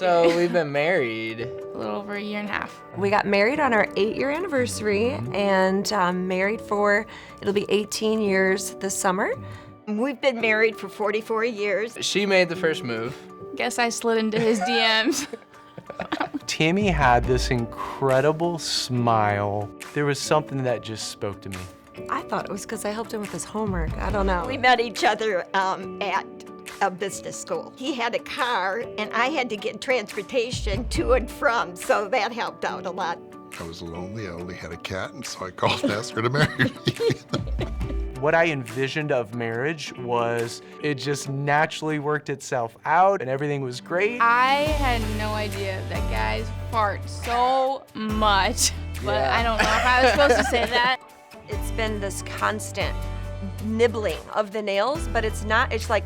So we've been married A little over a year and a half. We got married on our 8-year anniversary and married for, it'll be 18 years this summer. We've been married for 44 years. She made the first move. Guess I slid into his DMs. Tammy had this incredible smile. There was something that just spoke to me. I thought it was because I helped him with his homework. I don't know. We met each other at a business school. He had a car, and I had to get transportation to and from, so that helped out a lot. I was lonely, I only had a cat, and so I called and asked her to marry me. What I envisioned of marriage was it just naturally worked itself out and everything was great. I had no idea that guys fart so much, but Yeah. I don't know if I was supposed to say that. It's been this constant nibbling of the nails, but it's not, it's like,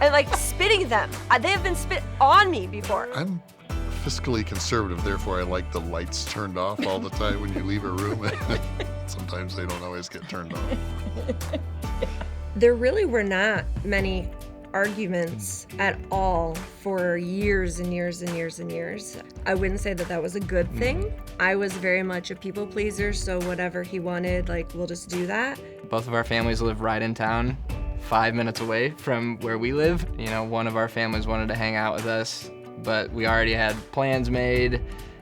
and like spitting them. They have been spit on me before. I'm fiscally conservative, therefore I like the lights turned off all the time when you leave a room. Sometimes they don't always get turned off. There really were not many arguments at all for years and years and years and years. I wouldn't say that that was a good thing. I was very much a people pleaser, so whatever he wanted, like, we'll just do that. Both of our families live right in town, 5 minutes away from where we live. You know, one of our families wanted to hang out with us, but we already had plans made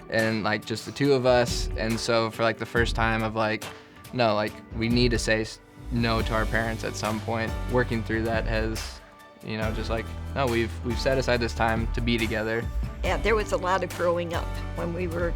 and like just the two of us. And so for like the first time of like, no, like we need to say no to our parents at some point. Working through that has, you know, just like, no, we've set aside this time to be together. Yeah, there was a lot of growing up when we were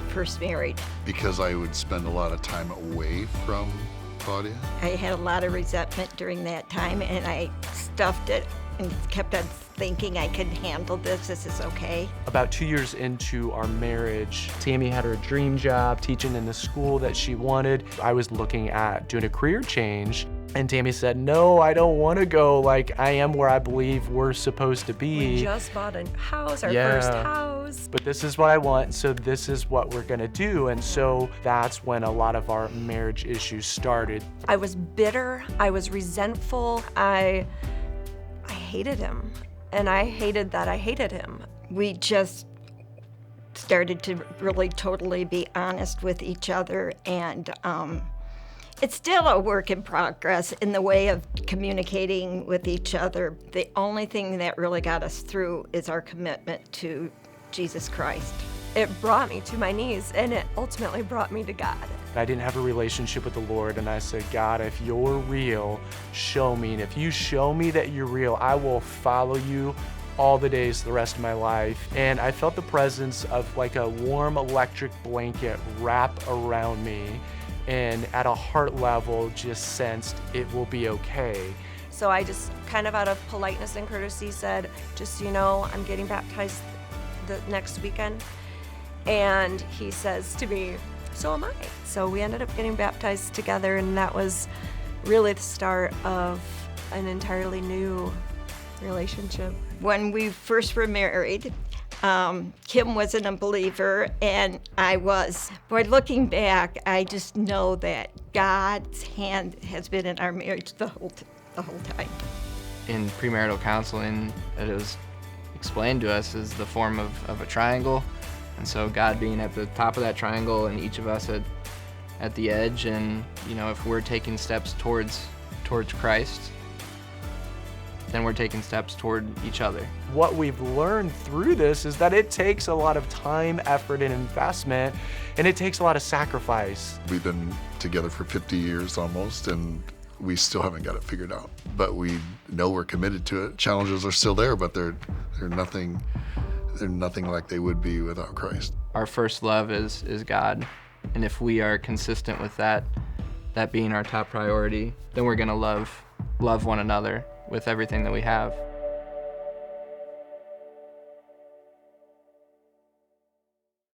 first married. Because I would spend a lot of time away from Claudia. I had a lot of resentment during that time, and I stuffed it and kept on thinking I could handle this is okay. About 2 years into our marriage, Tammy had her dream job teaching in the school that she wanted. I was looking at doing a career change, and Tammy said, no, I don't want to go. Like, I am where I believe we're supposed to be. We just bought a house, our Yeah. first house. But this is what I want, so this is what we're gonna do. And so that's when a lot of our marriage issues started. I was bitter, I was resentful, I hated him. And I hated that I hated him. We just started to really totally be honest with each other, and it's still a work in progress in the way of communicating with each other. The only thing that really got us through is our commitment to Jesus Christ. It brought me to my knees, and it ultimately brought me to God. I didn't have a relationship with the Lord, and I said, God, if you're real, show me. And if you show me that you're real, I will follow you all the days, the rest of my life. And I felt the presence of like a warm electric blanket wrap around me, and at a heart level, just sensed it will be okay. So I just kind of out of politeness and courtesy said, just so you know, I'm getting baptized the next weekend. And he says to me, so am I. So we ended up getting baptized together, and that was really the start of an entirely new relationship. When we first were married, Kim wasn't a believer, and I was. Boy, looking back, I just know that God's hand has been in our marriage the whole time. In premarital counseling, it was explained to us as the form of a triangle. And so God being at the top of that triangle and each of us at the edge, and you know, if we're taking steps towards Christ, then we're taking steps toward each other. What we've learned through this is that it takes a lot of time, effort, and investment, and it takes a lot of sacrifice. We've been together for 50 years almost, and we still haven't got it figured out. But we know we're committed to it. Challenges are still there, but they're nothing like they would be without Christ. Our first love is God, and if we are consistent with that being our top priority, then we're gonna love one another with everything that we have.